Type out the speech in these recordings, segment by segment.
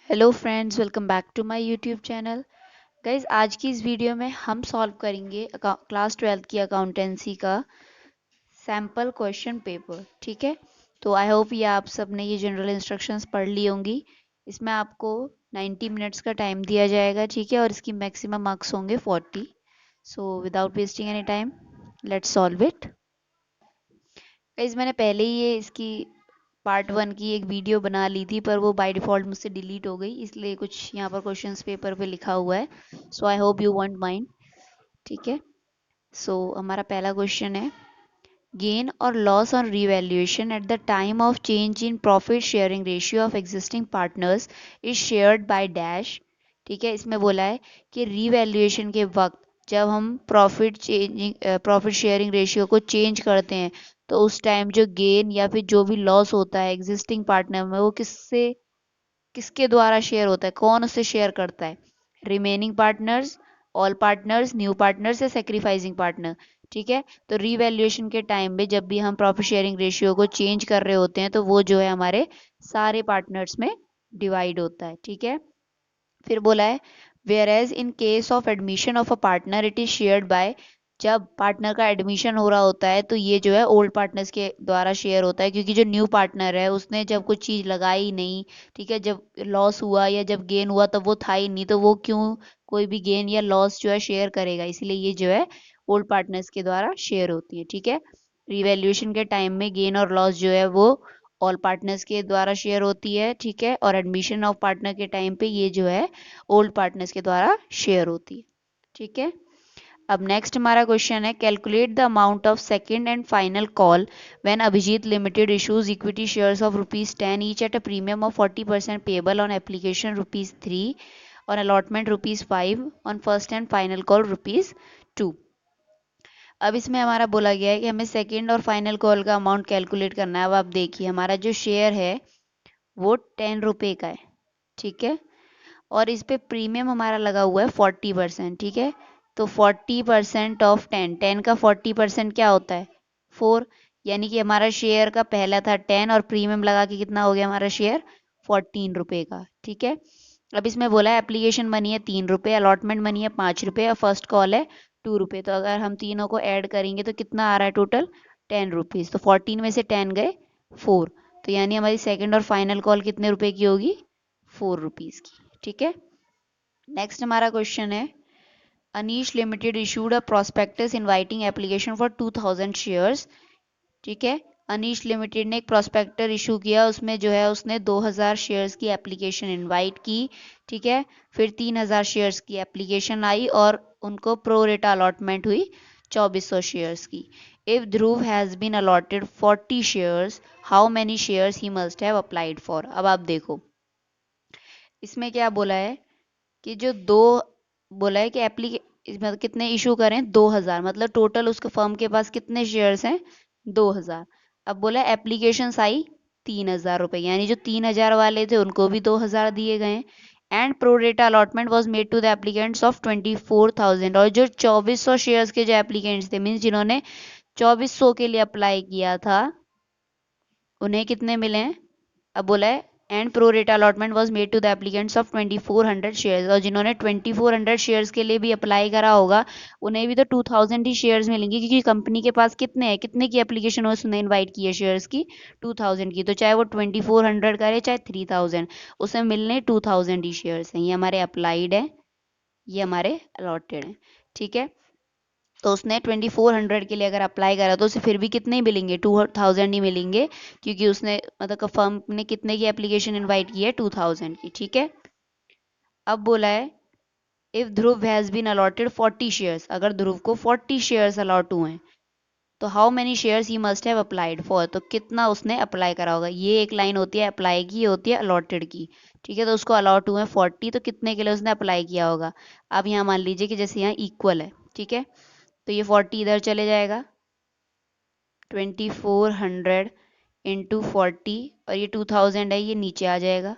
Hello friends, welcome back to my YouTube channel. Guys, आज की इस वीडियो में हम सॉल्व करेंगे क्लास 12th की अकाउंटेंसी का सैम्पल क्वेश्चन पेपर। ठीक है, तो आई होप ये आप सब ने ये जनरल इंस्ट्रक्शंस पढ़ ली होंगी। इसमें आपको 90 मिनट्स का टाइम दिया जाएगा। ठीक है, और इसकी मैक्सिमम मार्क्स होंगे 40। So without wasting any time, let's solve it. Guys, मैंने पहले ही ये इसकी पार्ट 1 की एक वीडियो बना ली थी, पर वो बाय डिफ़ॉल्ट मुझसे डिलीट हो गई, इसलिए कुछ यहाँ पर क्वेश्चंस पेपर पे लिखा हुआ है। So I hope you won't mind. ठीक है, सो हमारा पहला क्वेश्चन है, गेन और loss on revaluation at the time of change in profit sharing ratio of existing partners is shared by dash. ठीक है, इसमें बोला है कि रिवैल्यूएशन के वक्त जब हम प्रॉफिट शेयरिंग रेशियो को चेंज करते हैं, तो उस टाइम जो गेन या फिर जो भी लॉस होता है एग्जिस्टिंग पार्टनर में, वो किसके द्वारा शेयर होता है, कौन उसे शेयर करता है? Remaining partners, all partners, new partners या सेक्रीफाइसिंग पार्टनर। ठीक है, तो रीवैल्यूएशन के टाइम में जब भी हम प्रॉफिट शेयरिंग रेशियो को चेंज कर रहे होते हैं, तो वो जो है हमारे सारे पार्टनर्स में डिवाइड होता है। ठीक है, फिर बोला है, whereas in case of admission of a partner it is shared by. जब पार्टनर का एडमिशन हो रहा होता है, तो ये जो है ओल्ड पार्टनर्स के द्वारा शेयर होता है, क्योंकि जो न्यू पार्टनर है उसने जब कुछ चीज़ लगाई नहीं, ठीक है, जब लॉस हुआ या जब गेन हुआ तब वो था ही नहीं, तो वो क्यों कोई भी गेन या लॉस जो है शेयर करेगा? इसीलिए ये जो है ओल्ड पार्टनर्स के द्वारा शेयर होती है। ठीक है, रिवैल्यूएशन के टाइम में गेन और लॉस जो है वो ऑल पार्टनर्स के द्वारा शेयर होती है। ठीक है, और एडमिशन ऑफ पार्टनर के टाइम पे ये जो है ओल्ड पार्टनर्स के द्वारा शेयर होती है। ठीक है, अब नेक्स्ट हमारा क्वेश्चन है, calculate the amount of second and final call when Abhijeet limited issues equity shares of ₹10 each at a premium of 40% payable on application ₹3, on allotment ₹5, on first and final call ₹2। अब इसमें हमारा बोला गया है कि हमें सेकंड और फाइनल कॉल का अमाउंट कैलकुलेट करना है। अब आप देखिए, हमारा जो शेयर है वो ₹10 का है। ठीक है, और इस पे प्रीमियम हमारा लगा हुआ है 40%। ठीक है, तो 40% ऑफ 10, का 40% क्या होता है? 4। यानी कि हमारा शेयर का पहला था 10 और प्रीमियम लगा के कितना हो गया हमारा शेयर? ₹14 का। ठीक है, अब इसमें बोला है एप्लीकेशन मनी है ₹3, अलॉटमेंट मनी है ₹5 और फर्स्ट कॉल है ₹2। तो अगर हम तीनों को ऐड करेंगे तो कितना आ रहा है टोटल? ₹10। तो 14 में से 10 गए 4, तो यानी हमारी सेकंड और फाइनल कॉल कितने रुपए की होगी? ₹4 की। ठीक है, नेक्स्ट हमारा क्वेश्चन है, Anish limited issued a prospectus inviting application for 2000 shares. ठीक है, अनीश लिमिटेड ने एक प्रोस्पेक्टर इशू किया, उसमें जो है उसने 2000 शेयर्स की एप्लीकेशन इनवाइट की। ठीक है, फिर 3000 शेयर्स की एप्लीकेशन आई और उनको प्रो रेटा अलॉटमेंट हुई 2400 शेयर्स की। If Dhruv has been allotted 40 shares, how many shares he must have applied for? अब आप देखो, इसमें क्या बोला है कि जो दो बोला है कि एप्लीके मतलब कितने इशू करें? 2000, मतलब टोटल उसके फर्म के पास कितने शेयर्स हैं? 2000। अब बोला एप्लीकेशन आई ₹3000, यानी जो 3000 वाले थे उनको भी 2000 दिए गए। And pro rata allotment was made to the applicants of 24,000, और जो 2400 शेयर्स के जो एप्लीकेंट्स थे, मीन्स जिन्होंने 2400 के लिए अप्लाई किया था, उन्हें कितने मिले हैं? अब बोला है and pro rata allotment was made to the applicants of 2400 shares, और जिन्होंने 2400 शेयर्स के लिए भी अप्लाई करा होगा उन्हें भी तो 2000 ही शेयर्स मिलेंगे, क्योंकि कंपनी के पास कितने हैं, कितने की एप्लीकेशन उसने इनवाइट की है शेयर्स की? 2000 की। तो चाहे वो 2400 करे चाहे 3000, उसे मिलने 2000 ही शेयर्स हैं। ये हमारे अप्लाइड है, ये हमारे अलॉटेड है। ठीक है, तो उसने 2400 के लिए अगर अप्लाई करा तो उसे फिर भी कितने ही मिलेंगे? 2000 ही मिलेंगे, क्योंकि उसने मतलब फर्म ने कितने की एप्लीकेशन इनवाइट की है? 2000 की। ठीक है, अब बोला है, if Dhruv has been allotted 40 shares, अगर ध्रुव को 40 शेयर्स अलॉट हुए हैं, तो how many shares he must have applied for? तो कितना उसने अप्लाई करा होगा? ये एक लाइन होती है अप्लाई की, ये होती है अलॉटेड की। ठीक है, तो उसको अलॉट हुए 40, तो कितने के लिए उसने अप्लाई किया होगा? अब यहाँ मान लीजिए कि जैसे यहाँ इक्वल है, ठीक है, तो ये 40 इधर चले जाएगा, 2400 इंटू 40, और ये 2000 है, ये नीचे आ जाएगा।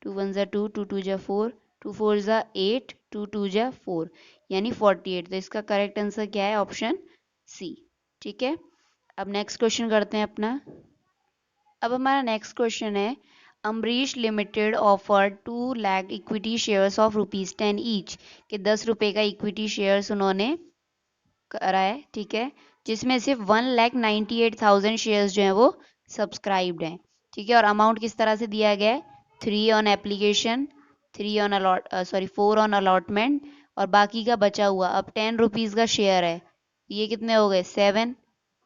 2 1 जा 2, 2 2 जा 4, 2 4 जा 8, 2 2 जा 4, यानी 48। तो इसका करेक्ट आंसर क्या है? Option C. ठीक है, अब नेक्स्ट क्वेश्चन करते हैं अपना, अब हमारा नेक्स्ट क्वेश्चन है, Amrish limited offer 2 lakh equity shares of ₹10 each, के 10 रुपए का इक्विटी शेयर्स उन्होंने करा है, ठीक है, जिसमें सिर्फ 1,98,000 शेयर्स जो हैं वो सब्सक्राइब्ड हैं, ठीक है, और अमाउंट किस तरह से दिया गया है, 3 ऑन एप्लीकेशन, 4 ऑन अलॉटमेंट, और बाकी का बचा हुआ, अब 10 रुपीज़ का शेयर है, ये कितने हो गए 7,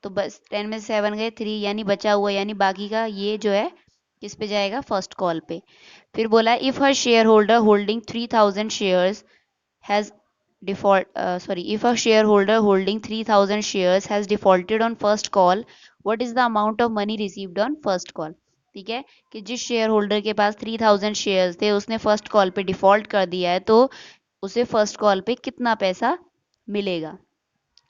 तो बस 10 में से 7 गए 3, यानी बचा हुआ, यानी बाकी का ये जो है किस पे जाएगा, फर्स्ट कॉल पे। फिर बोला if her share holder holding 3,000 shares has if a shareholder holding 3,000 shares has defaulted on first call, what is the amount of money received on first call? ठीक है, कि जिस शेयर होल्डर के पास 3,000 shares थे उसने फर्स्ट कॉल पे default कर दिया है, तो उसे फर्स्ट कॉल पे कितना पैसा मिलेगा,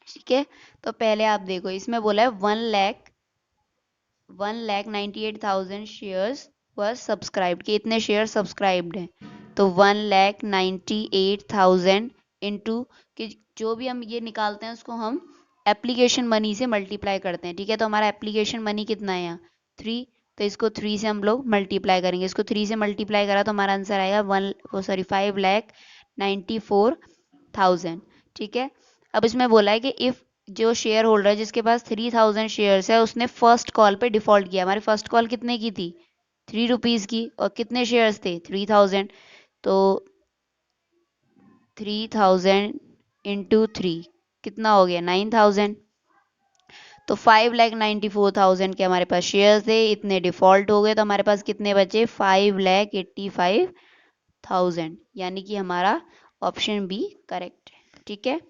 ठीक है। तो पहले आप देखो, इसमें बोला है 1,98,000 शेयर्स वर सब्सक्राइब्ड, कि इतने शेयर सब्सक्राइब्ड हैं, तो 1,98,000 इंटू, कि जो भी हम ये निकालते हैं उसको हम एप्लीकेशन मनी से मल्टीप्लाई करते हैं, ठीक है, तो हमारा एप्लीकेशन मनी कितना है यहाँ 3, तो इसको 3 से हम लोग मल्टीप्लाई करेंगे, इसको 3 से मल्टीप्लाई करा तो हमारा आंसर आएगा 5,94,000, ठीक है। अब इसमें बोला है कि इफ जो शेयर होल्डर जिसके पास 3,000 शेयर्स है उसने फर्स्ट कॉल पे डिफॉल्ट किया, हमारी फर्स्ट कॉल कितने की थी 3 रुपीज़ की, और कितने शेयर्स थे 3,000, तो 3,000 इंटू 3 कितना हो गया 9,000, तो 5,94,000 के हमारे पास शेयर्स थे, इतने डिफॉल्ट हो गए, तो हमारे पास कितने बचे 5,85,000, यानी कि हमारा ऑप्शन बी करेक्ट है, ठीक है।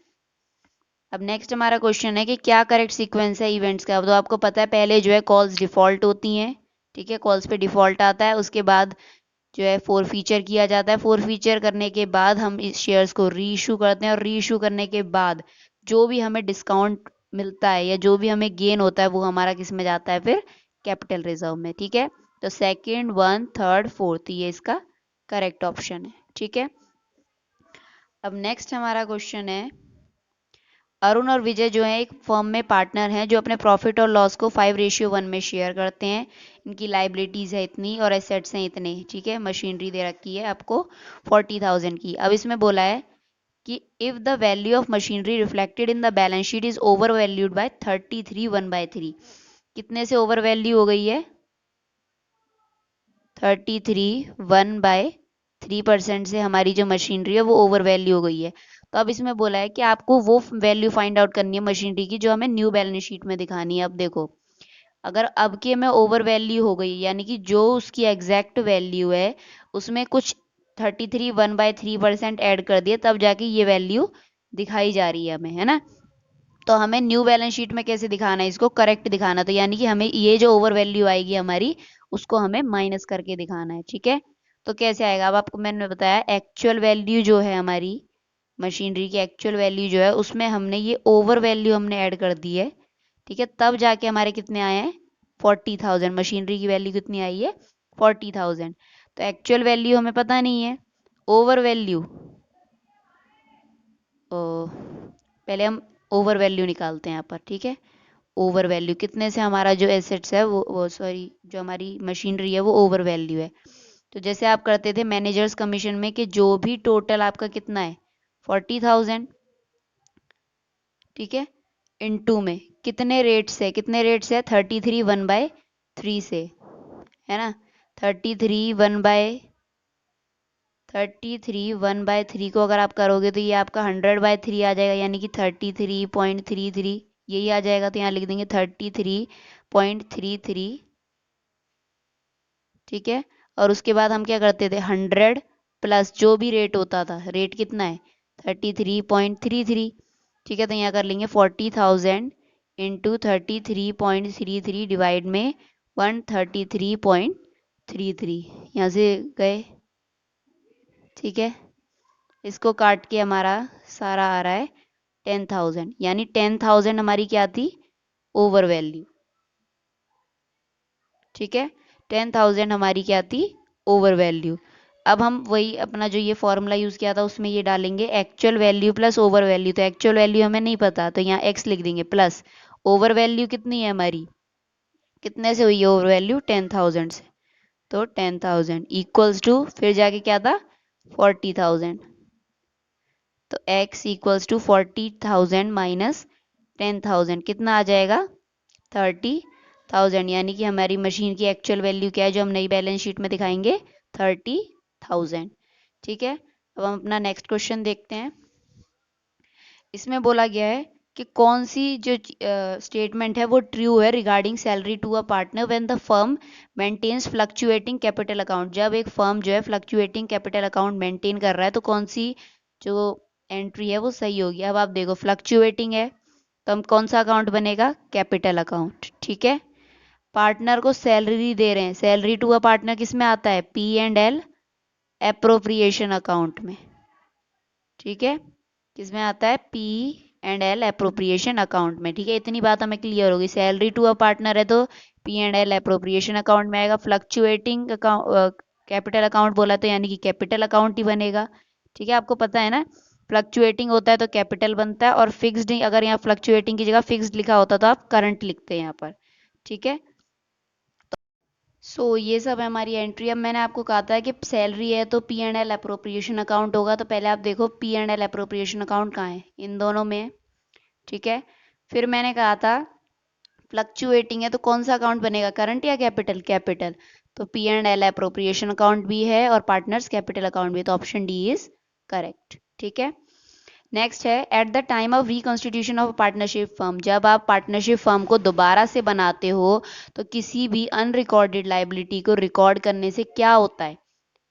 अब नेक्स्ट हमारा क्वेश्चन है कि क्या करेक्ट सीक्वेंस है इवेंट्स का। अब तो आपको पता है पहले जो है कॉल्स डिफॉल्ट होती हैं, ठीक है, कॉल्स पे डिफॉल्ट आता है, उसके बाद जो है फोर फीचर किया जाता है, फोर फीचर करने के बाद हम इस शेयर्स को री इशू करते हैं, और री इशू करने के बाद जो भी हमें डिस्काउंट मिलता है या जो भी हमें गेन होता है वो हमारा किस में जाता है फिर कैपिटल रिजर्व में, ठीक है। तो सेकेंड, वन, थर्ड, फोर्थ, ये इसका करेक्ट ऑप्शन है, ठीक है। अब नेक्स्ट हमारा क्वेश्चन है, अरुण और विजय जो है एक फर्म में पार्टनर हैं जो अपने प्रॉफिट और लॉस को 5:1 में शेयर करते हैं, इनकी लाइबिलिटीज़ है इतनी और एसेट्स हैं इतने, ठीक है, मशीनरी दे रखी है आपको 40,000 की। अब इसमें बोला है कि if the value of machinery reflected in the balance sheet is over valued bye 33 1/3, कितने से ओवर वैल्यू हो गई है 33 1/3% से हमारी जो मशीनरी है वो ओवर वैल्यू हो गई है। तो अब इसमें बोला है कि आपको वो वैल्यू फाइंड आउट करनी है मशीनरी की जो हमें न्यू बैलेंस शीट में दिखानी है। अब देखो, अगर अब के में ओवर वैल्यू हो गई, यानी कि जो उसकी एग्जैक्ट वैल्यू है उसमें कुछ 33 1/3% ऐड कर दिया, तब जाके ये वैल्यू दिखाई जा रही है हमें, है ना। तो हमें न्यू बैलेंस शीट में कैसे दिखाना है, इसको करेक्ट दिखाना, तो यानी कि हमें ये जो ओवर वैल्यू आएगी हमारी उसको हमें माइनस करके दिखाना है, ठीक है। तो कैसे आएगा, अब आपको मैंने बताया एक्चुअल वैल्यू जो है हमारी मशीनरी की एक्चुअल वैल्यू जो है उसमें हमने ये ओवर वैल्यू हमने ऐड कर दी है, ठीक है, तब जाके हमारे कितने आए हैं 40,000, मशीनरी की वैल्यू कितनी आई है 40,000। तो एक्चुअल वैल्यू हमें पता नहीं है, ओवर वैल्यू, पहले हम ओवर वैल्यू निकालते हैं यहाँ पर, ठीक है। ओवर वैल्यू कितने से हमारा जो एसेट्स है वो सॉरी जो हमारी मशीनरी है वो ओवर वैल्यू है। तो जैसे आप करते थे मैनेजर्स कमीशन में कि जो भी टोटल आपका कितना है 40,000, ठीक है, इनटू में कितने रेट्स है, कितने रेट्स है 33 1/3 से, है ना। 33 1/3 को अगर आप करोगे तो ये आपका 100/3 आ जाएगा, यानी कि 33.33 यही आ जाएगा, तो यहाँ लिख देंगे 33.33, ठीक है। और उसके बाद हम क्या करते थे 100 प्लस जो भी रेट होता था, रेट कितना है 33.33, ठीक है, तो यहाँ कर लेंगे 40,000 इंटू 33.33 डिवाइड में 133.33, यहाँ से गए, ठीक है। इसको काट के हमारा सारा आ रहा है 10,000, यानी 10,000 हमारी क्या थी ओवर वैल्यू, ठीक है, 10,000 हमारी क्या थी ओवर वैल्यू। अब हम वही अपना जो ये फॉर्मूला यूज़ किया था उसमें ये डालेंगे actual value plus over value, तो एक्चुअल वैल्यू हमें नहीं पता तो यहाँ एक्स लिख देंगे प्लस ओवर वैल्यू कितनी है हमारी कितने से हुई है ओवर वैल्यू? 10,000 से। तो 10,000 इक्वल्स टू फिर जाके क्या था? 40,000। तो x इक्वल्स टू 40,000 माइनस 10,000 कितना आ जाएगा? 30,000। यानी कि हमारी मशीन की एक्चुअल वैल्यू क्या है जो हम नई बैलेंस शीट में दिखाएंगे? 30,000। ठीक है, अब हम अपना नेक्स्ट क्वेश्चन देखते हैं। इसमें बोला गया है कि कौन सी जो स्टेटमेंट है वो ट्रू है regarding salary to a partner when the firm maintains fluctuating capital account. जब एक फर्म जो है फ्लक्चुएटिंग कैपिटल अकाउंट मेंटेन कर रहा है तो कौन सी जो एंट्री है वो सही होगी। अब आप देखो फ्लक्चुएटिंग है तो हम कौन सा अकाउंट बनेगा? Capital account. ठीक है, पार्टनर को सैलरी दे रहे हैं, सैलरी टू अ पार्टनर किस में आता है? P and L appropriation account में। ठीक है, किसमें आता है? P and L appropriation account में। ठीक है, इतनी बात हमें क्लियर होगी। सैलरी टू अ पार्टनर है तो P and L appropriation account में आएगा। फ्लक्चुएटिंग अकाउंट कैपिटल अकाउंट बोला तो यानी कि कैपिटल अकाउंट ही बनेगा। ठीक है, आपको पता है ना, फ्लक्चुएटिंग होता है तो कैपिटल बनता है, और फिक्स्ड अगर यहाँ फ्लक्चुएटिंग की जगह फिक्स्ड लिखा होता तो आप करंट लिखते हैं यहाँ पर। ठीक है, ये सब है हमारी एंट्री। अब मैंने आपको कहा था कि सैलरी है तो P and L appropriation account होगा, तो पहले आप देखो P and L appropriation account कहाँ है? इन दोनों में है। ठीक है, फिर मैंने कहा था फ्लक्चुएटिंग है तो कौन सा अकाउंट बनेगा? करंट या कैपिटल? कैपिटल। तो P and L appropriation account भी है और पार्टनर्स कैपिटल अकाउंट भी है, तो ऑप्शन डी इज करेक्ट। ठीक है, नेक्स्ट है eight the time of reconstitution of partnership firm. जब आप पार्टनरशिप फर्म को दोबारा से बनाते हो तो किसी भी अनरिकॉर्डेड लाइबिलिटी को रिकॉर्ड करने से क्या होता है?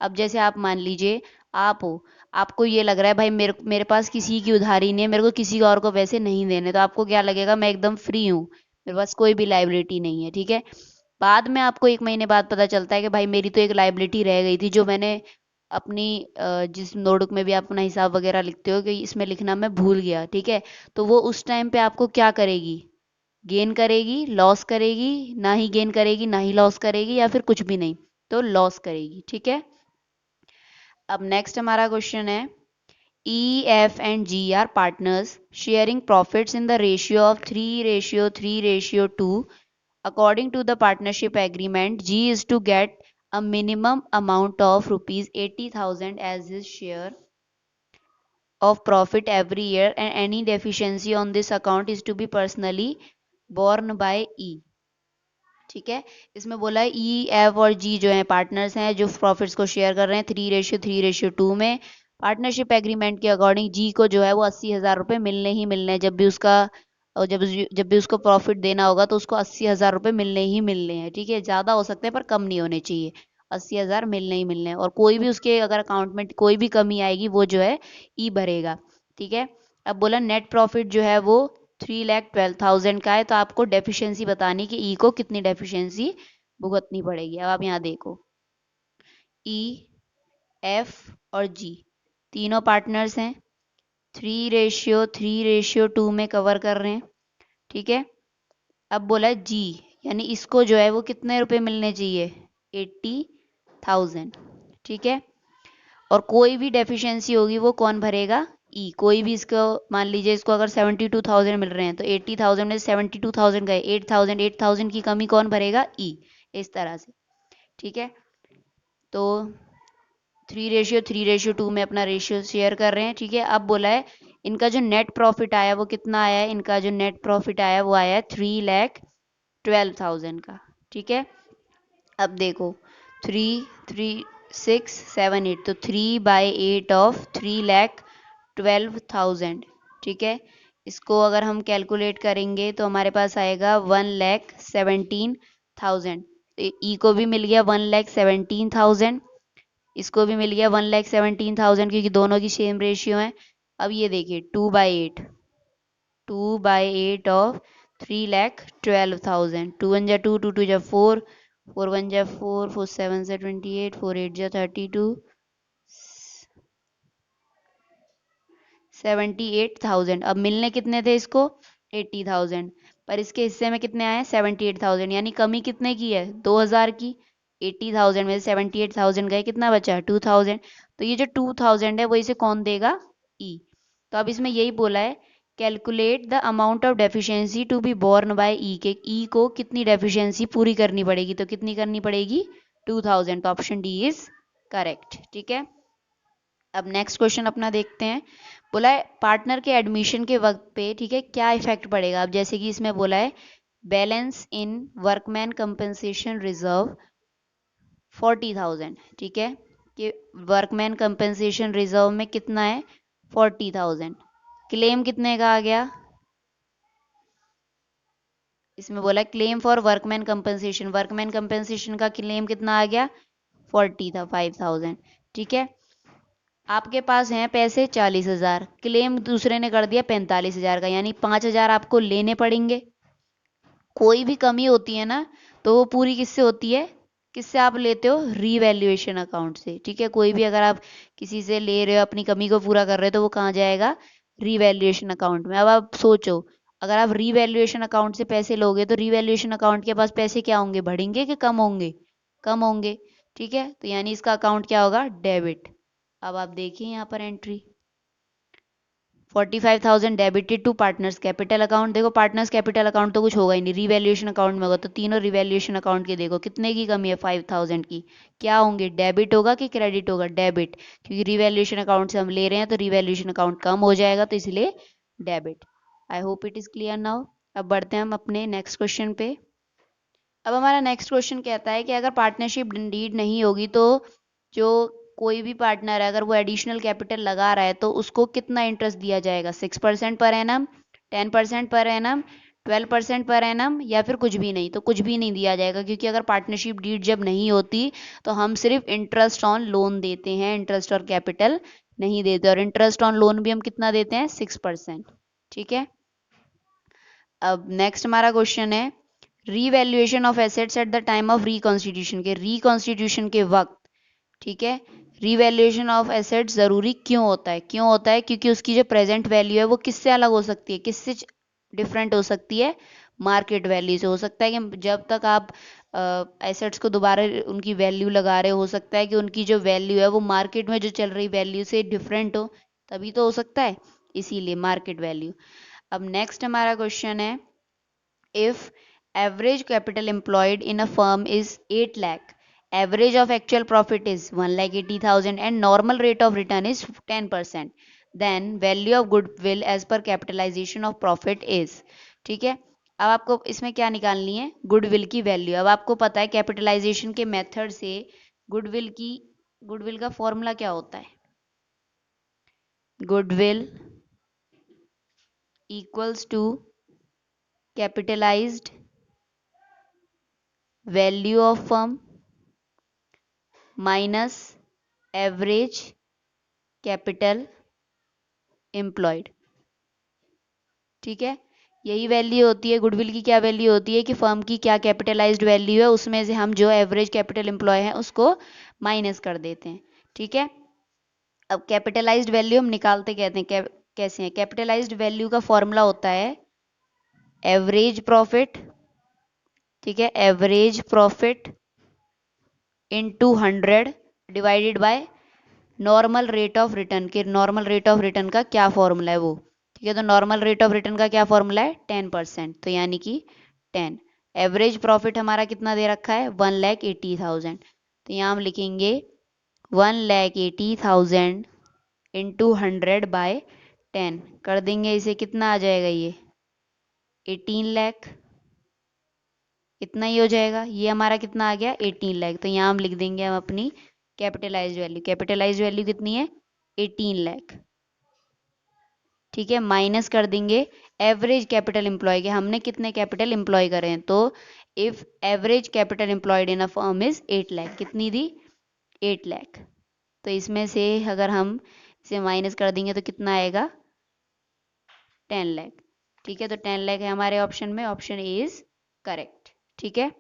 अब जैसे आप मान लीजिए आप हो, आपको ये लग रहा है भाई मेरे मेरे पास किसी की उधारी नहीं है, मेरे को किसी और को पैसे नहीं देने, तो आपको क्या लगेगा? मैं एकदम फ्री हूँ, मेरे पास कोई भी लाइबिलिटी नहीं है। ठीक है, बाद में आपको 1 महीने बाद पता चलता है कि भाई मेरी तो एक लाइबिलिटी रह गई थी जो मैंने अपनी जिस नोटबुक में भी आप अपना हिसाब वगैरह लिखते हो कि इसमें लिखना मैं भूल गया। ठीक है, तो वो उस टाइम पे आपको क्या करेगी? गेन करेगी, लॉस करेगी? ना ही गेन करेगी ना ही लॉस करेगी, या फिर कुछ भी नहीं, तो लॉस करेगी। ठीक है, अब नेक्स्ट हमारा क्वेश्चन है E, F and G are partners sharing profits in the ratio of 3:3:2. According to the partnership agreement, G is to get a minimum amount of rupees 80,000 as his share of profit every year, and any deficiency on this account is to be personally borne by E. ठीक है, इसमें बोला है E F और जी जो है partners हैं जो प्रॉफिट्स को शेयर कर रहे हैं 3:3:2 में। पार्टनरशिप एग्रीमेंट के अकॉर्डिंग जी को जो है वो 80,000 रुपये मिलने ही मिलने हैं। जब भी उसका और जब भी उसको प्रॉफिट देना होगा तो उसको 80,000 रुपये मिलने ही मिलने हैं। ठीक है, ज़्यादा हो सकते हैं पर कम नहीं होने चाहिए। 80,000 मिलने ही मिलने हैं, और कोई भी उसके अगर अकाउंट में कोई भी कमी आएगी वो जो है ई भरेगा। ठीक है, अब बोला नेट प्रॉफिट जो है वो 3,12,000 का है, तो आपको डेफिशिएंसी बतानी कि ई को कितनी डेफिशिएंसी भुगतनी पड़ेगी। अब आप यहाँ देखो ई एफ और जी तीनों पार्टनर्स हैं, 3:3:2 में कवर कर रहे हैं। ठीक है, अब बोला है जी, यानी इसको जो है वो कितने रुपए मिलने चाहिए? 80,000। ठीक है, और कोई भी डेफिशिएंसी होगी वो कौन भरेगा? ई। कोई भी इसको मान लीजिए इसको अगर 72,000 मिल रहे हैं तो 80,000 में 72,000 गए, 8,000 की कमी कौन भरेगा? ई। इस तरह से। ठीक है, तो 3:3:2 में अपना रेशियो शेयर कर रहे हैं। ठीक है, अब बोला है इनका जो नेट प्रॉफिट आया वो कितना आया है? इनका जो नेट प्रॉफिट आया वो आया है 3,12,000 का। ठीक है, अब देखो 3, 3, 6, 7, 8, तो 3/8 ऑफ 3,12,000। ठीक है, इसको अगर हम कैलकुलेट करेंगे तो हमारे पास आएगा 1,17,000। ई को भी मिल गया 1,17,000, इसको भी मिल गया 1,17,000 क्योंकि दोनों की सेम रेशियो है। अब ये देखिए 2/8 ऑफ 3,12,000। 2 1 जा 2, 2 2 जा 4, 4 1 जा 4, 4 7 जा 28, 4 8 जा 32, 78,000। अब मिलने कितने थे इसको? 80,000, पर इसके हिस्से में कितने आए? 78,000, यानी कमी कितने की है? 2,000 की। 80,000 में से 78,000 गए, कितना बचा? 2,000। तो ये जो 2,000 है वो इसे कौन देगा? ई। तो अब इसमें यही बोला है calculate the amount of deficiency to be borne by E के ई को कितनी डेफिशिएंसी पूरी करनी पड़ेगी, तो कितनी करनी पड़ेगी 2000, तो ऑप्शन डी इज करेक्ट। ठीक है, अब नेक्स्ट क्वेश्चन अपना देखते हैं। बोला है पार्टनर के एडमिशन के वक्त पे, ठीक है, क्या इफेक्ट पड़ेगा। अब जैसे कि इसमें बोला है बैलेंस इन वर्कमैन कंपनसेशन रिजर्व 40,000, ठीक है, कि वर्कमैन कंपनसेशन रिजर्व में कितना है 40,000। क्लेम कितने का आ गया, इसमें बोला क्लेम फॉर वर्कमैन कंपनसेशन का क्लेम कितना आ गया 45,000। ठीक है, आपके पास हैं पैसे 40,000, क्लेम दूसरे ने कर दिया 45,000 का, यानी 5,000 आपको लेने पड़ेंगे। कोई भी कमी होती है ना, तो वो पूरी किससे होती है, किससे आप लेते हो, रीवैल्यूएशन अकाउंट से। ठीक है, कोई भी अगर आप किसी से ले रहे हो, अपनी कमी को पूरा कर रहे हो, तो वो कहाँ जाएगा, रीवैल्यूएशन अकाउंट में। अब आप सोचो, अगर आप रीवैल्यूएशन अकाउंट से पैसे लोगे तो रीवैल्यूएशन अकाउंट के पास पैसे क्या होंगे, बढ़ेंगे कि कम होंगे, कम होंगे। ठीक है, तो यानी इसका अकाउंट क्या होगा, डेबिट। अब आप देखिए यहाँ पर entry 45,000 debited to partners capital account. देखो पार्टनर्स कैपिटल अकाउंट तो कुछ होगा ही नहीं, रिवैल्यूएशन अकाउंट में होगा, तो तीनों रिवैल्यूएशन अकाउंट के देखो कितने की कमी है 5,000 की, क्या होंगे, डेबिट होगा कि क्रेडिट होगा, डेबिट, क्योंकि रिवैल्यूएशन अकाउंट से हम ले रहे हैं तो रिवैल्यूएशन अकाउंट कम हो जाएगा, तो इसलिए debit. I hope it is clear now. अब बढ़ते हैं हम अपने नेक्स्ट क्वेश्चन पे। अब हमारा नेक्स्ट क्वेश्चन कहता है कि अगर पार्टनरशिप डीड नहीं होगी तो जो कोई भी पार्टनर है, अगर वो एडिशनल कैपिटल लगा रहा है तो उसको कितना इंटरेस्ट दिया जाएगा, 6% per annum, 10% per annum, 12% per annum, या फिर कुछ भी नहीं। तो कुछ भी नहीं दिया जाएगा, क्योंकि अगर पार्टनरशिप डीड जब नहीं होती तो हम सिर्फ इंटरेस्ट ऑन लोन देते हैं, इंटरेस्ट और कैपिटल नहीं देते, और इंटरेस्ट ऑन लोन भी हम कितना देते हैं, 6%। ठीक है, अब नेक्स्ट हमारा क्वेश्चन है revaluation of assets eight the time of reconstitution, के रिकॉन्स्टिट्यूशन के वक्त। ठीक है, रीवैल्यूएशन ऑफ एसेट्स जरूरी क्यों होता है, क्यों होता है, क्योंकि उसकी जो प्रेजेंट वैल्यू है वो किससे अलग हो सकती है, किससे डिफरेंट हो सकती है, मार्केट वैल्यू से। हो सकता है कि जब तक आप एसेट्स को दोबारा उनकी वैल्यू लगा रहे हो सकता है कि उनकी जो वैल्यू है वो मार्केट में जो चल रही वैल्यू से डिफरेंट हो, तभी तो हो सकता है, इसीलिए मार्केट वैल्यू। अब नेक्स्ट हमारा क्वेश्चन है if average capital employed in a firm is 8 lakh, average of actual profit is 1,80,000 and normal rate of return is 10%, then value of goodwill as per capitalization of profit is। ठीक है, अब आपको इसमें क्या निकालनी है, goodwill की value. अब आपको पता है कैपिटलाइजेशन के मेथड से गुडविल का फॉर्मूला क्या होता है, goodwill equals to capitalised value of firm minus average capital employed. ठीक है, यही वैल्यू होती है गुडविल की। क्या वैल्यू होती है कि फर्म की क्या कैपिटलाइज्ड वैल्यू है, उसमें से हम जो एवरेज कैपिटल एम्प्लॉय है उसको माइनस कर देते हैं। ठीक है, अब कैपिटलाइज्ड वैल्यू हम निकालते कहते हैं कैसे हैं, कैपिटलाइज्ड वैल्यू का फॉर्मूला होता है एवरेज प्रॉफिट। ठीक है, average profit into 100 divided by normal rate of return, के नॉर्मल रेट ऑफ रिटर्न का क्या फॉर्मूला है वो। ठीक है, तो नॉर्मल रेट ऑफ रिटर्न का क्या फॉर्मूला है 10%, तो यानी कि 10। एवरेज प्रॉफिट हमारा कितना दे रखा है 1,80,000, तो यहाँ हम लिखेंगे 1,80,000 इंटू 100/10 कर देंगे, इसे कितना आ जाएगा ये 18 लाख, इतना ही हो जाएगा। ये हमारा कितना आ गया 18 लाख, तो यहाँ हम लिख देंगे हम अपनी कैपिटलाइज वैल्यू कितनी है 18 लाख। ठीक है, माइनस कर देंगे एवरेज कैपिटल एम्प्लॉय के, हमने कितने कैपिटल एम्प्लॉय करे हैं, तो if average capital employed in a firm is 8 lakh, कितनी दी 8 लाख, तो इसमें से अगर हम इसे माइनस कर देंगे तो कितना आएगा 10 लाख। ठीक है, तो 10 लाख है हमारे ऑप्शन में, ऑप्शन ए इज करेक्ट। ठीक है,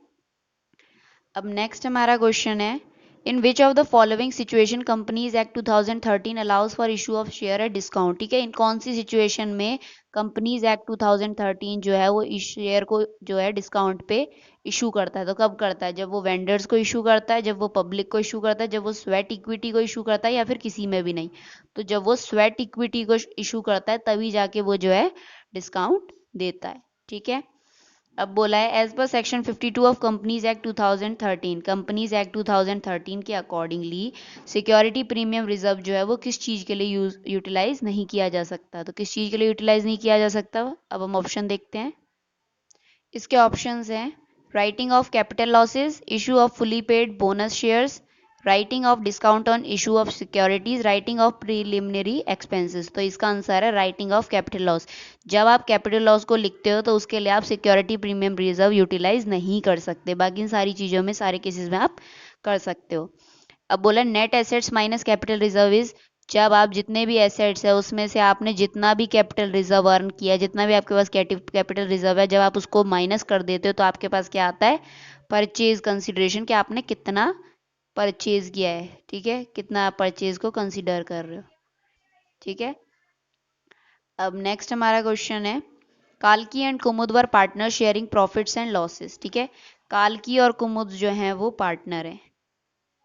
अब नेक्स्ट हमारा क्वेश्चन है in which of the following situation companies act 2013 allows for issue of share at discount. ठीक है, इन कौन सी सिचुएशन में कंपनीज एक्ट 2013 जो है वो इस शेयर को जो है डिस्काउंट पे इशू करता है। तो कब करता है? जब वो वेंडर्स को इशू करता है, जब वो पब्लिक को इशू करता है, जब वो स्वेट इक्विटी को इशू करता है, या फिर किसी में भी नहीं। तो जब वो स्वेट इक्विटी को इशू करता है तभी जाके वो जो है डिस्काउंट देता है। ठीक है, अब बोला है as per section 52 of companies act 2013, companies act 2013 के अकॉर्डिंगली सिक्योरिटी प्रीमियम रिजर्व जो है वो किस चीज़ के लिए यूटिलाइज नहीं किया जा सकता। तो किस चीज़ के लिए यूटिलाइज नहीं किया जा सकता? अब हम ऑप्शन देखते हैं। इसके ऑप्शंस हैं writing of capital losses, issue of fully paid bonus shares, writing of discount on issue of securities, writing of preliminary expenses. तो इसका आंसर है राइटिंग ऑफ कैपिटल लॉस। जब आप कैपिटल लॉस को लिखते हो तो उसके लिए आप सिक्योरिटी प्रीमियम रिजर्व यूटिलाइज नहीं कर सकते, बाकी इन सारी चीज़ों में सारे केसेस में आप कर सकते हो। अब बोला net assets minus capital reserve is, जब आप जितने भी एसेट्स है उसमें से आपने जितना भी कैपिटल रिजर्व अर्न किया, जितना भी आपके पास कैपिटल रिजर्व है, जब आप उसको माइनस कर देते हो तो आपके पास क्या आता है? परचेज कंसिडरेशन, कि आपने कितना परचेज किया है। ठीक है, कितना आप परचेज को कंसिडर कर रहे हो। ठीक है, अब नेक्स्ट हमारा क्वेश्चन है काल्की and Kumud were partner sharing profits and losses. ठीक है, काल्की और कुमुद जो हैं वो पार्टनर हैं।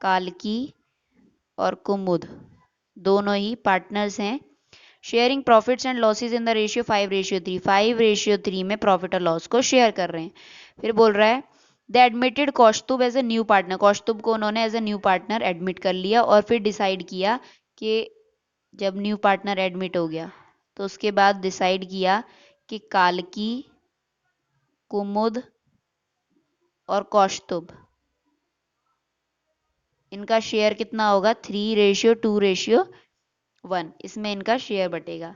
काल्की और कुमुद दोनों ही पार्टनर्स हैं। Sharing profits and losses in the ratio 5:3, 5:3 में प्रॉफिट और लॉस को शेयर कर रहे हैं। फिर बोल रहा है the admitted Kaustubh as a new partner, Kaustubh को उन्होंने as a new partner admit कर लिया और फिर डिसाइड किया कि जब न्यू पार्टनर एडमिट हो गया तो उसके बाद डिसाइड किया कि काल्की, कुमुद और कौस्तुभ इनका शेयर कितना होगा? 3:2:1, इसमें इनका शेयर बटेगा।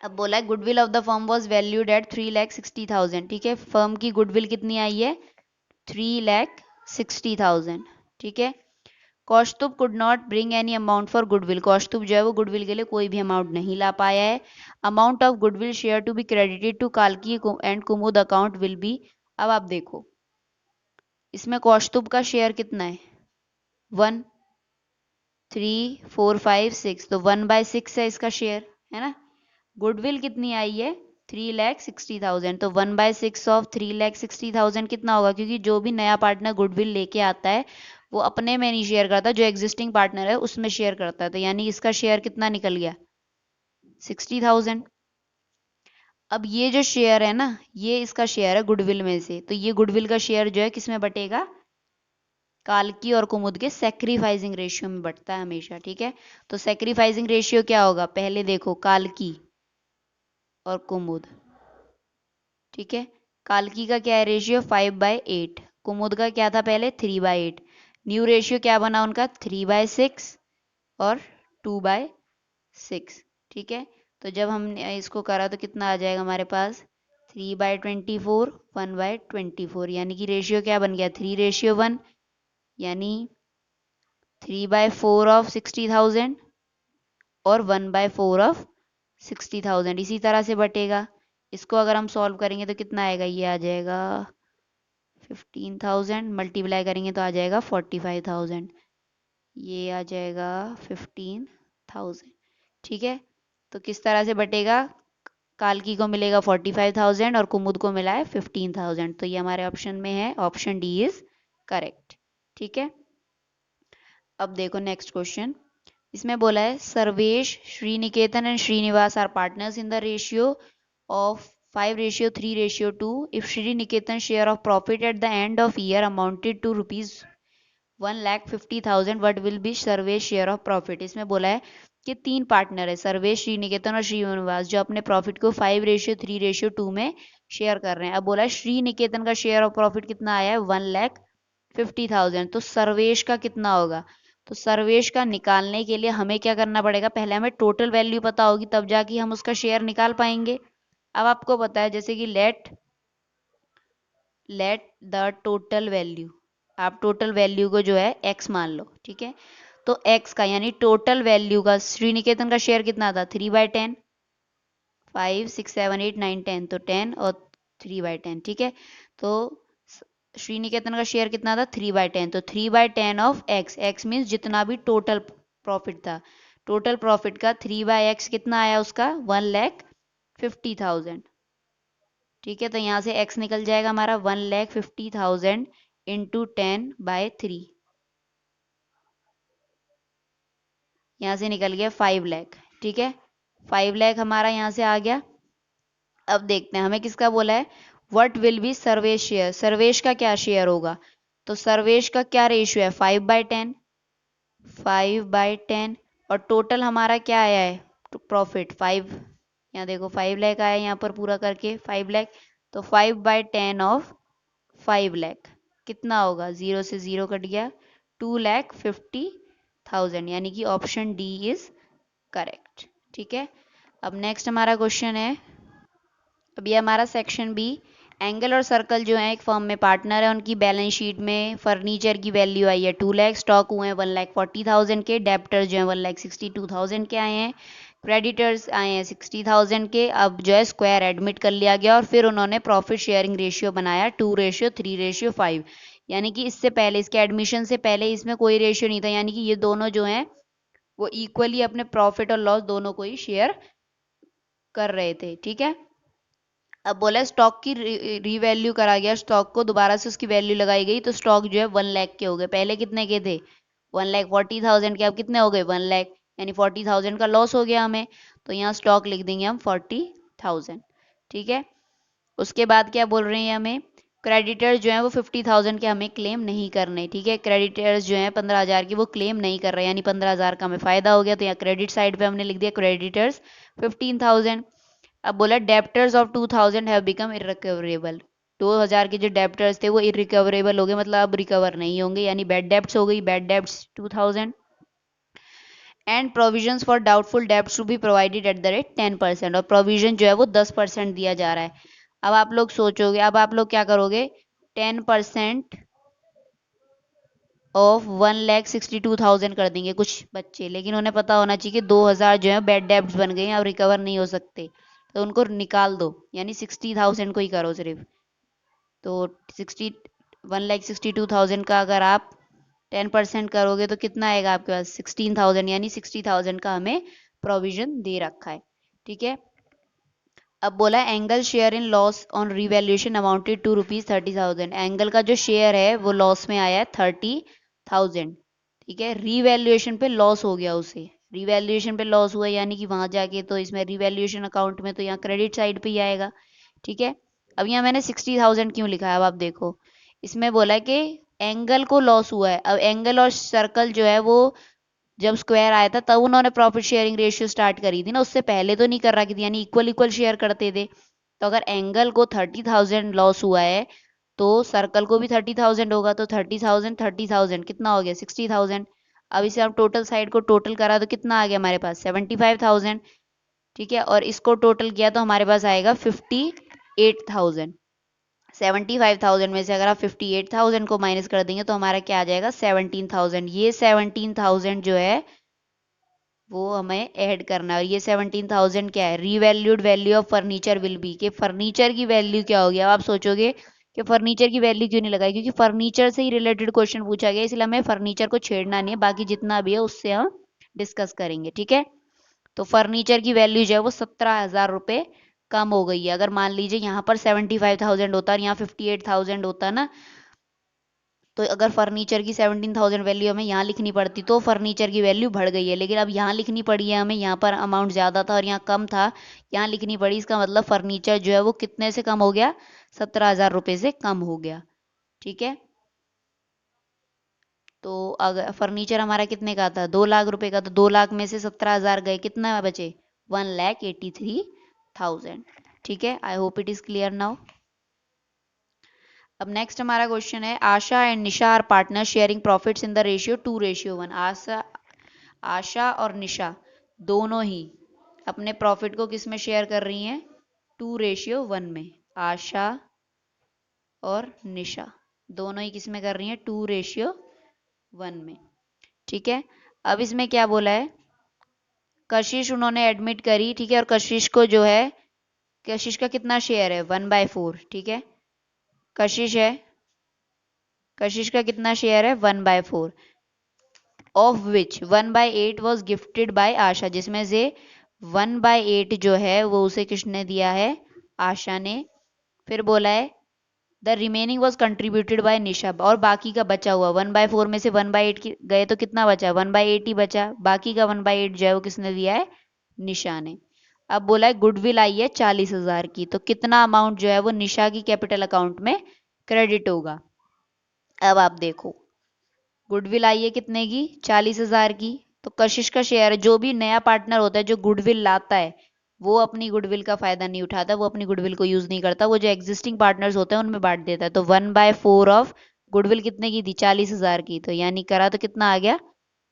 अब बोला है goodwill of the firm was valued at 3,60,000। ठीक है, फर्म की गुडविल कितनी आई है? 3,60,000। ठीक है, Kaustubh could not bring any amount for goodwill, Kaustubh जो है वो गुडविल के लिए कोई भी अमाउंट नहीं ला पाया है। Amount of goodwill share to be credited to काल्की and Kumud account will be. अब आप देखो इसमें कौस्तुभ का शेयर कितना है? 1, 3, 4, 5, 6, तो 1/6 है इसका शेयर, है ना। गुडविल कितनी आई है? 3,60,000, तो 1/6 ऑफ 3,60,000 कितना होगा? क्योंकि जो भी नया पार्टनर गुडविल लेके आता है वो अपने में नहीं शेयर करता, जो एग्जिस्टिंग पार्टनर है उसमें शेयर करता है। तो यानी इसका शेयर कितना निकल गया? 60,000। अब ये जो शेयर है ना, ये इसका शेयर है गुडविल में से, तो ये गुडविल का शेयर जो है किसमें बटेगा? काल्की और कुमुद के सेक्रीफाइसिंग रेशियो में बटता है हमेशा। ठीक है, तो सेक्रीफाइसिंग रेशियो क्या होगा? पहले देखो काल्की और कुमुद। ठीक है, काल्की का क्या है रेशियो? 5/8। कुमुद का क्या था पहले? 3/8। न्यू रेशियो क्या बना उनका? 3/6 और 2/6। ठीक है, तो जब हमने इसको करा तो कितना आ जाएगा हमारे पास? 3/24, 1/24, यानी कि रेशियो क्या बन गया? 3:1, यानी 3/4 ऑफ 60,000 और 1/4 ऑफ 60,000 इसी तरह से बटेगा। इसको अगर हम सॉल्व करेंगे तो कितना आएगा? ये आ जाएगा 15,000, मल्टीप्लाई करेंगे तो आ जाएगा 45,000, ये आ जाएगा 15,000। ठीक है, तो किस तरह से बटेगा? काल्की को मिलेगा 45,000 और कुमुद को मिला है 15,000, तो ये हमारे ऑप्शन में है, ऑप्शन डी इज करेक्ट। ठीक है, अब देखो नेक्स्ट क्वेश्चन। इसमें बोला है Sarvesh, Sriniketan and Srinivas are partners in the ratio of 5:3:2 if Sriniketan share of profit at the end of year amounted to rupees 1,50,000 what will be Sarvesh share of profit. इसमें बोला है कि तीन पार्टनर है, सर्वेश, श्रीनिकेतन और श्रीनिवास, जो अपने प्रॉफिट को 5:3:2 में शेयर कर रहे हैं। अब बोला है श्रीनिकेतन का शेयर ऑफ प्रॉफिट कितना आया है? 1,50,000। तो सर्वेश का कितना होगा? तो सर्वेश का निकालने के लिए हमें क्या करना पड़ेगा? पहले हमें टोटल वैल्यू पता होगी तब जाके हम उसका शेयर निकाल पाएंगे। अब आपको पता है जैसे कि लेट द टोटल वैल्यू, आप टोटल वैल्यू को जो है x मान लो। ठीक है, तो x का यानी टोटल वैल्यू का, श्रीनिकेतन का शेयर कितना था? 3/10, 5, 6, 7, 8, 9, 10, तो 10 और 3/10। ठीक है, तो श्रीनिकेतन का शेयर कितना था 3/10, तो 3/10 ऑफ एक्स, एक्स मीन्स जितना भी टोटल प्रॉफिट था, टोटल प्रॉफिट का 3/x कितना आया उसका 1,50,000। ठीक है, तो यहाँ से x निकल जाएगा हमारा 1,50,000 इंटू 10/3, यहाँ से निकल गया 5 लाख। ठीक है, 5 लाख हमारा यहाँ से आ गया। अब देखते हैं हमें किसका बोला है, what will be Sarvesh share, Sarvesh का क्या शेयर होगा, तो सर्वेश का क्या रेशियो है 5/10, 5/10, और टोटल हमारा क्या आया है प्रॉफिट 5, यहाँ देखो 5 लाख आया यहाँ पर पूरा करके 5 लाख, तो 5/10 ऑफ 5 लाख कितना होगा, 0 से 0 कट गया, 2,50,000, यानी कि ऑप्शन डी इज करेक्ट। ठीक है, अब नेक्स्ट हमारा क्वेश्चन है, अब ये हमारा सेक्शन बी, एंगल और सर्कल जो है एक फर्म में पार्टनर है, उनकी बैलेंस शीट में फर्नीचर की वैल्यू आई है 2 लाख, स्टॉक हुए हैं 1,40,000 के, डेप्टर्स जो है 1,62,000 के आए हैं, क्रेडिटर्स आए हैं 60,000 के। अब जो है स्क्वायर एडमिट कर लिया गया और फिर उन्होंने प्रॉफिट शेयरिंग रेशियो बनाया 2:3:5, यानी कि इससे पहले, इसके एडमिशन से पहले इसमें कोई रेशियो नहीं था, यानी कि ये दोनों जो हैं वो इक्वली अपने प्रॉफिट और लॉस दोनों को ही शेयर कर रहे थे। ठीक है, अब बोला स्टॉक की रीवैल्यू करा गया, स्टॉक को दोबारा से उसकी वैल्यू लगाई गई, तो स्टॉक जो है 1 लाख के हो गए, पहले कितने के थे 1,40,000 के, अब कितने हो गए 1 लाख, यानी 40,000 का लॉस हो गया हमें, तो यहाँ स्टॉक लिख देंगे हम 40,000। ठीक है, उसके बाद क्या बोल रहे हैं हमें, क्रेडिटर्स जो है वो 50,000 के हमें क्लेम नहीं करने। ठीक है, क्रेडिटर्स जो है 15,000 की वो क्लेम नहीं कर रहे, यानी 15,000 का हमें फायदा हो गया, तो यहाँ क्रेडिट साइड पे हमने लिख दिया क्रेडिटर्स 15,000। अब बोला debtors of 2,000 have become irrecoverable, 2,000 के जो डेप्टर्स थे वो इरिकवरेबल हो गए, मतलब अब रिकवर नहीं होंगे, यानी बैड डेप्ट्स हो गई, bad debts 2,000, and provisions for doubtful debts to be provided at the rate 10%, और प्रोविजन जो है वो 10% दिया जा रहा है। अब आप लोग सोचोगे, अब आप लोग क्या करोगे, 10% ऑफ 1,62,000 कर देंगे कुछ बच्चे, लेकिन उन्हें पता होना चाहिए कि 2,000 जो है बैड डेब्ट्स बन गए हैं और रिकवर नहीं हो सकते, तो उनको निकाल दो, यानी 60,000 को ही करो सिर्फ, तो 1,62,000 का अगर आप 10% करोगे तो कितना आएगा आपके पास 16,000, यानी 60,000 का हमें प्रोविजन दे रखा है। ठीक है, अब बोला angle share in loss on revaluation amounted to ₹30,000, angle का जो शेयर है वो लॉस में आया है 30,000। ठीक है, रिवैल्यूएशन पे लॉस हो गया उसे, रिवैल्यूएशन पे लॉस हुआ, यानी कि वहां जाके तो इसमें रिवैल्यूएशन अकाउंट में तो यहाँ क्रेडिट साइड पे ही आएगा। ठीक है, अब यहाँ मैंने 60,000 क्यों लिखा है, अब आप देखो, इसमें बोला है कि एंगल को लॉस हुआ है, अब एंगल और सर्कल जो है वो जब स्क्वायर आया था तब उन्होंने प्रॉफिट शेयरिंग रेशियो स्टार्ट करी थी ना, उससे पहले तो नहीं कर रखी थी, यानी इक्वल इक्वल शेयर करते थे, तो अगर एंगल को 30,000 लॉस हुआ है तो सर्कल को भी 30,000 होगा, तो 30,000 30,000 कितना हो गया 60,000। अब इसे हम टोटल साइड को टोटल करा तो कितना आ गया हमारे पास 75,000। ठीक है, और इसको टोटल किया तो हमारे पास आएगा 58,000, 75,000 में से अगर आप 58,000 को माइनस कर देंगे तो हमारा क्या आ जाएगा 17,000, ये 17,000 जो है वो हमें ऐड करना है, और ये 17,000 क्या है, revalued value of furniture will be, कि फर्नीचर की वैल्यू क्या होगी। अब आप सोचोगे कि फर्नीचर की वैल्यू क्यों नहीं लगाई, क्योंकि फर्नीचर से ही रिलेटेड क्वेश्चन पूछा गया, इसलिए हमें फर्नीचर को छेड़ना नहीं है, बाकी जितना भी है उससे हम डिस्कस करेंगे। ठीक है, तो फर्नीचर की वैल्यू जो है वो 17,000 रुपये कम हो गई है, अगर मान लीजिए यहाँ पर 75,000 होता और यहाँ 58,000 होता ना, तो अगर फर्नीचर की 17,000 वैल्यू हमें यहाँ लिखनी पड़ती तो फर्नीचर की वैल्यू बढ़ गई है, लेकिन अब यहाँ लिखनी पड़ी है हमें, यहाँ पर अमाउंट ज़्यादा था और यहाँ कम था, यहाँ लिखनी पड़ी, इसका मतलब फर्नीचर जो है वो कितने से कम हो गया 17,000 रुपये से कम हो गया। ठीक है, तो अगर फर्नीचर हमारा कितने का था 2 लाख रुपए का, तो 2 लाख में से 17,000 गए, कितना बचे 1,83,000। ठीक है, I hope it is clear now. अब नेक्स्ट हमारा क्वेश्चन है, Asha and Nisha are partner sharing profits in the ratio 2:1। Asha Asha और निशा दोनों ही अपने प्रॉफिट को किस में शेयर कर रही हैं 2:1 में, आशा और निशा दोनों ही किस में कर रही हैं 2:1 में। ठीक है, अब इसमें क्या बोला है, कशिश उन्होंने एडमिट करी, ठीक है, और कशिश को जो है, कशिश का कितना शेयर है 1/4। ठीक है, कशिश है कशिश का कितना शेयर है? 1/4, of which 1/8 was gifted by Asha, जिसमें से 1/8 जो है वो उसे किसने दिया है? आशा ने। फिर बोला है the remaining was contributed by Nisha, और बाकी का बचा हुआ 1/4 में से 1/8 गए तो कितना बचा? 1/8 ही बचा। बाकी का 1/8 जो है वो किसने दिया है? निशा ने। अब बोला है गुडविल आई है 40,000 की, तो कितना अमाउंट जो है वो निशा की कैपिटल अकाउंट में क्रेडिट होगा? अब आप देखो, गुडविल आई है कितने की? 40,000 की। तो कशिश का शेयर है, जो भी नया पार्टनर होता है जो गुडविल लाता है वो अपनी गुडविल का फायदा नहीं उठाता, वो अपनी गुडविल को यूज नहीं करता, वो जो एग्जिस्टिंग पार्टनर्स होते हैं उनमें बांट देता है। तो 1/4 ऑफ गुडविल कितने की थी? 40,000 की। तो यानी करा तो कितना आ गया?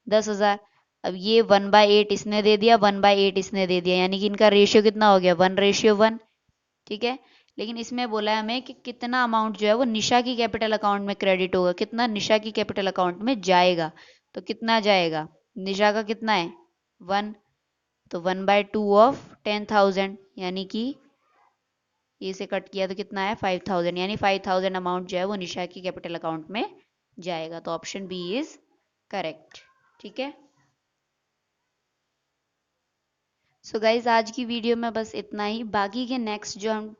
10,000। अब ये 1/8 इसने दे दिया, 1/8 इसने दे दिया, यानी कि इनका रेशियो कितना हो गया? 1:1। ठीक है। लेकिन इसमें बोला है हमें कि कितना अमाउंट जो है वो निशा की कैपिटल अकाउंट में क्रेडिट होगा, कितना निशा की कैपिटल अकाउंट में जाएगा। तो कितना जाएगा? निशा का कितना है? 1। तो 1/2 ऑफ 10,000, यानी कि ये से कट किया तो कितना है? 5,000, यानी 5,000 अमाउंट जो है वो निशा की कैपिटल अकाउंट में जाएगा। तो ऑप्शन बी इज करेक्ट। ठीक है। सो गाइज आज की वीडियो में बस इतना ही। बाकी के नेक्स्ट जो हम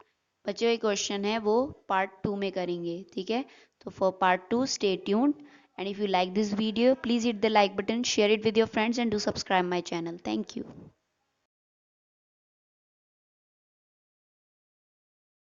बचे हुए क्वेश्चन है वो पार्ट 2 में करेंगे। ठीक है। तो for part 2 stay tuned, and if you like this video please hit the like button, share it with your friends and do subscribe my channel. Thank you.